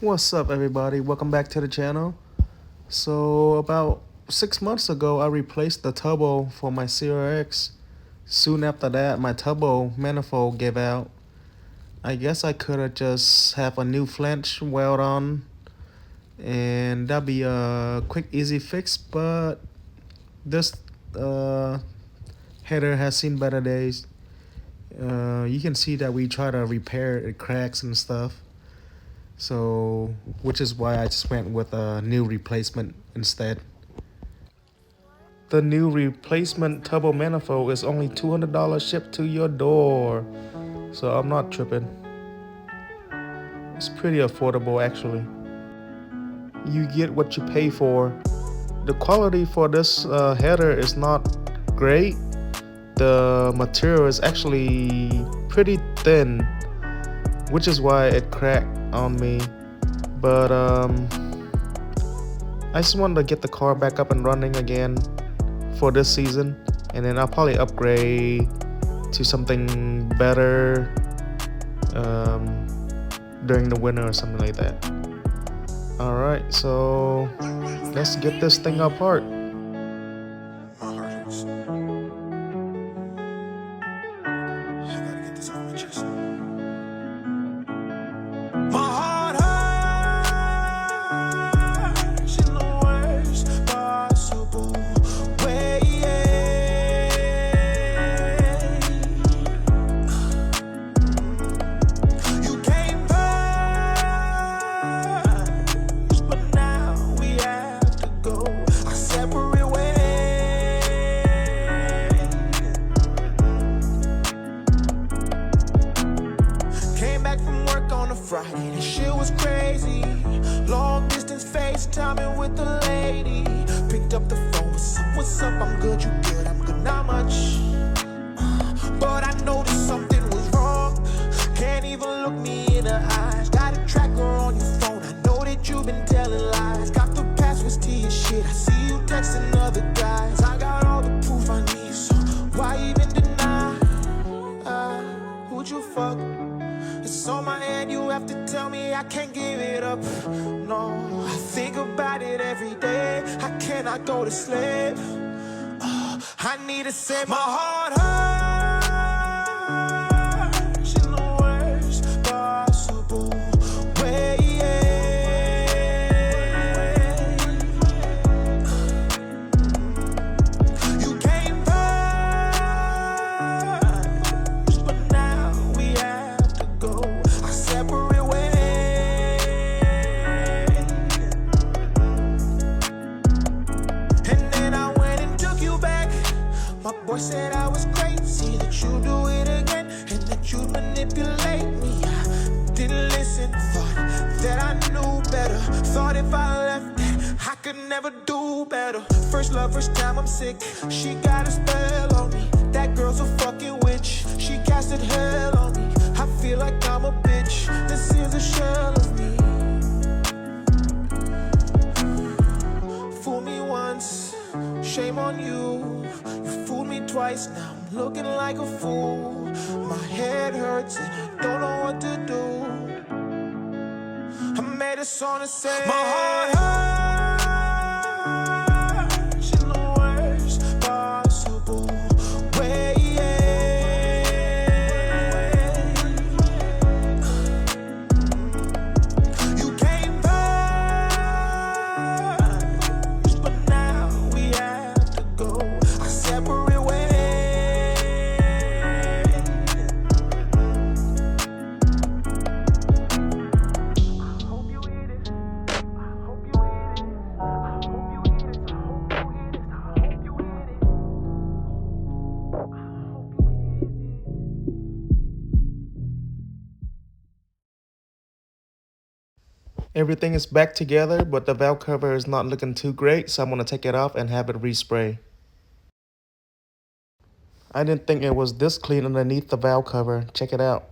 What's up, everybody? Welcome back to the channel. So about 6 months ago, I replaced the turbo for my CRX. Soon after that, my turbo manifold gave out. I guess I could have just have a new flange weld on, and that'd be a quick, easy fix. But this uh, header has seen better days. You can see that we try to repair it cracks and stuff. So, which is why I just went with a new replacement instead. The new replacement turbo manifold is only $200 shipped to your door. So I'm not tripping. It's pretty affordable actually. You get what you pay for. The quality for this header is not great. The material is actually pretty thin, which is why it cracked on me. But I just wanted to get the car back up and running again for this season, and then I'll probably upgrade to something better during the winter or something like that. Alright, so let's get this thing apart. Friday, this shit was crazy. Long distance FaceTiming with the lady. Picked up the phone, what's up, I'm good, you good, I'm good, not much. But I noticed something was wrong. Can't even look me in the eyes. Got a tracker on your phone, I know that you've been telling lies. Got the passwords to your shit, I see you texting other guys. I got all the proof I need, so why even deny? Who'd you fuck? It's on my hand, you have to tell me I can't give it up. No, I think about it every day. I cannot go to sleep. I need to set my heart hurts in the worst possible way. You came first, but now we have to go our separate ways. And then I went and took you back. My boy said I was crazy, that you do it again, and that you'd manipulate me. I didn't listen, thought that I knew better. Thought if I left that I could never do better. First love, first time I'm sick. She got a spell on me. That girl's a fucking witch. She casted hell on me. I feel like I'm a bitch. This is a shell of me. Fool me once, shame on you. You fooled me twice, now I'm looking like a fool. My head hurts and I don't know what to do. I made a song to say my heart hurts in the worst possible way. You came first, but now we have to go our separate ways. Everything is back together, but the valve cover is not looking too great, so I'm going to take it off and have it respray. I didn't think it was this clean underneath the valve cover. Check it out.